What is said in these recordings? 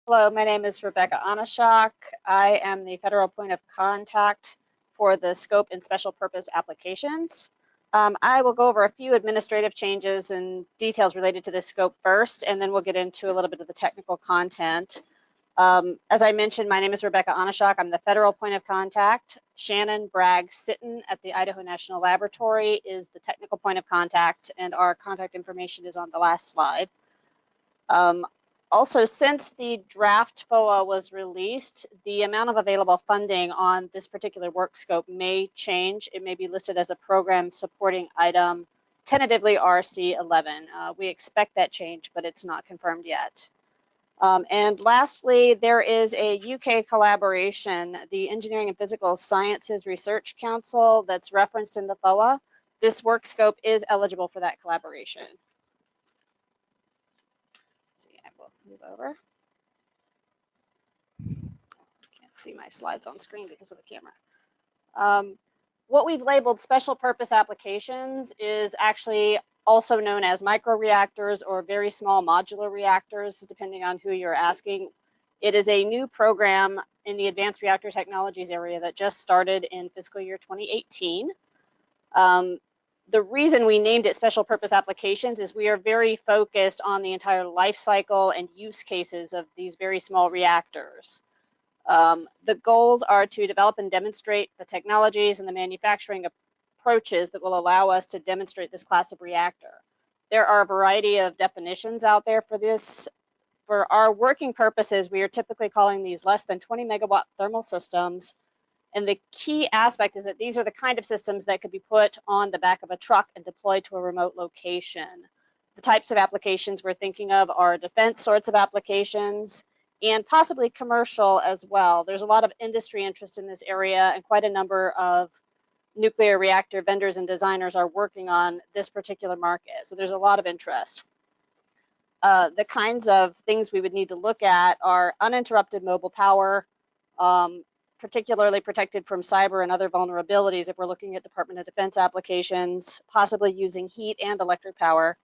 Hello, my name is Rebecca Anashak. I am the federal point of contact for the scope and special purpose applications. I will go over a few administrative changes and details related to this scope first, and then we'll get into a little bit of the technical content. As I mentioned, my name is Rebecca Anashak. I'm the federal point of contact. Shannon Bragg Sitton at the Idaho National Laboratory is the technical point of contact, and our contact information is on the last slide. Also, since the draft FOA was released, the amount of available funding on this particular work scope may change. It may be listed as a program supporting item, tentatively RC11. We expect that change, but it's not confirmed yet. And lastly, there is a UK collaboration, the Engineering and Physical Sciences Research Council, that's referenced in the FOA. This work scope is eligible for that collaboration. Let's see, I will move over. Can't see my slides on screen because of the camera. What we've labeled special purpose applications is actually also known as microreactors or very small modular reactors, depending on who you're asking. It is a new program in the advanced reactor technologies area that just started in fiscal year 2018. The reason we named it special purpose applications is we are very focused on the entire life cycle and use cases of these very small reactors. The goals are to develop and demonstrate the technologies and the manufacturing approaches that will allow us to demonstrate this class of reactor. There are a variety of definitions out there for this. For our working purposes, we are typically calling these less than 20 megawatt thermal systems. And the key aspect is that these are the kind of systems that could be put on the back of a truck and deployed to a remote location. The types of applications we're thinking of are defense sorts of applications, and possibly commercial as well. There's a lot of industry interest in this area, and quite a number of nuclear reactor vendors and designers are working on this particular market. So there's a lot of interest. The kinds of things we would need to look at are uninterrupted mobile power, particularly protected from cyber and other vulnerabilities if we're looking at Department of Defense applications, possibly using heat and electric power.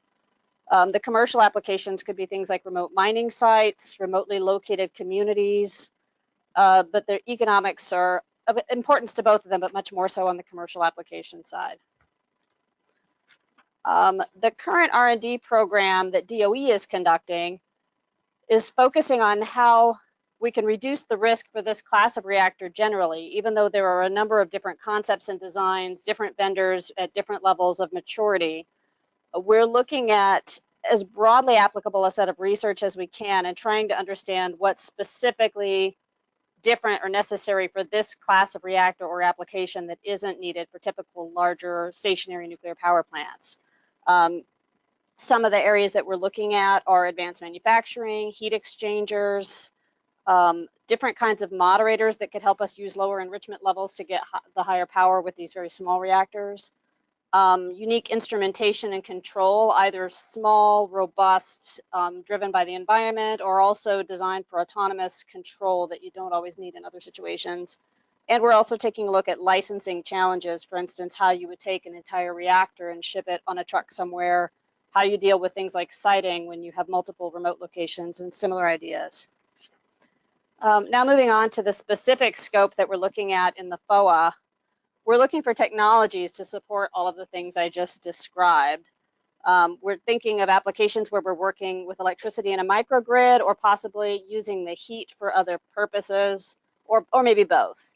The commercial applications could be things like remote mining sites, remotely located communities, but their economics are of importance to both of them, but much more so on the commercial application side. The current R&D program that DOE is conducting is focusing on how we can reduce the risk for this class of reactor generally, even though there are a number of different concepts and designs, different vendors at different levels of maturity. We're looking at as broadly applicable a set of research as we can and trying to understand what's specifically different or necessary for this class of reactor or application that isn't needed for typical larger stationary nuclear power plants. Some of the areas that we're looking at are advanced manufacturing, heat exchangers, different kinds of moderators that could help us use lower enrichment levels to get the higher power with these very small reactors. Unique instrumentation and control, either small, robust, driven by the environment, or also designed for autonomous control that you don't always need in other situations. And we're also taking a look at licensing challenges, for instance, how you would take an entire reactor and ship it on a truck somewhere, how you deal with things like siting when you have multiple remote locations, and similar ideas. Now moving on to the specific scope that we're looking at in the FOA. We're looking for technologies to support all of the things I just described. We're thinking of applications where we're working with electricity in a microgrid, or possibly using the heat for other purposes, or maybe both.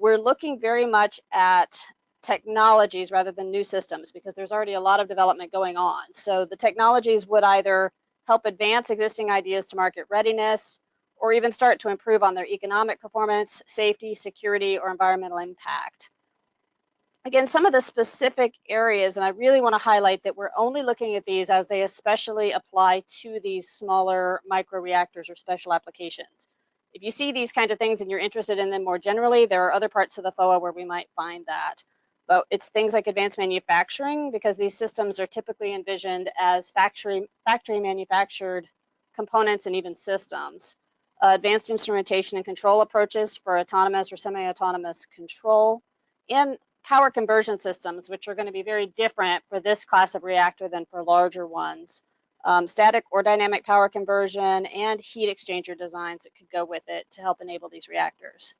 We're looking very much at technologies rather than new systems, because there's already a lot of development going on. So the technologies would either help advance existing ideas to market readiness, or even start to improve on their economic performance, safety, security, or environmental impact. Again, some of the specific areas, and I really want to highlight that we're only looking at these as they especially apply to these smaller microreactors or special applications. If you see these kind of things and you're interested in them more generally, there are other parts of the FOA where we might find that. But it's things like advanced manufacturing, because these systems are typically envisioned as factory manufactured components and even systems. Advanced instrumentation and control approaches for autonomous or semi-autonomous control, and power conversion systems, which are going to be very different for this class of reactor than for larger ones. static or dynamic power conversion, and heat exchanger designs that could go with it to help enable these reactors.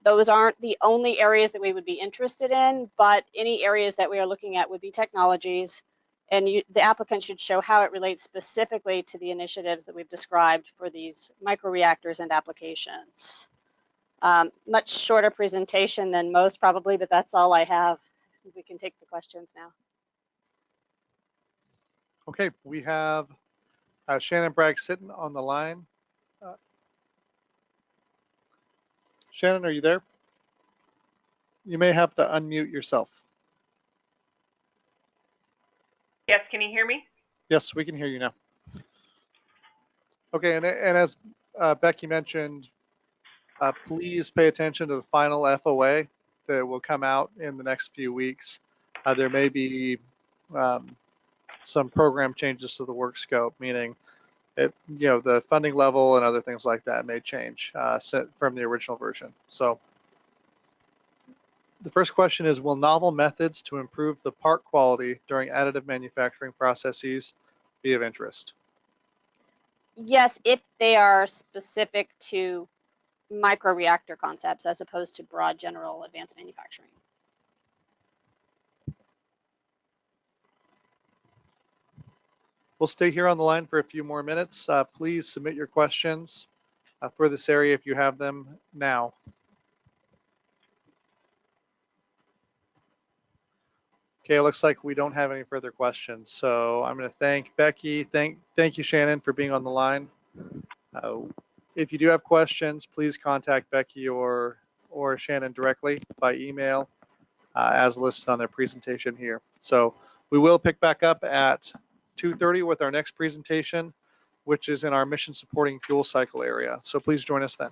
Those aren't the only areas that we would be interested in, but any areas that we are looking at would be technologies, and the applicant should show how it relates specifically to the initiatives that we've described for these microreactors and applications. Much shorter presentation than most probably, but that's all I have. We can take the questions now. Okay, we have Shannon Bragg sitting on the line. Shannon, are you there? You may have to unmute yourself. Yes, can you hear me? Yes, we can hear you now. Okay, and as Becky mentioned, please pay attention to the final FOA that will come out in the next few weeks. There may be some program changes to the work scope, meaning the funding level and other things like that may change from the original version. So the first question is, will novel methods to improve the part quality during additive manufacturing processes be of interest? Yes, if they are specific to microreactor concepts as opposed to broad general advanced manufacturing. We'll stay here on the line for a few more minutes. Please submit your questions for this area if you have them now. Okay, it looks like we don't have any further questions. So I'm going to thank Becky. Thank you, Shannon, for being on the line. If you do have questions, please contact Becky or Shannon directly by email as listed on their presentation here. So we will pick back up at 2:30 with our next presentation, which is in our mission supporting fuel cycle area. So please join us then.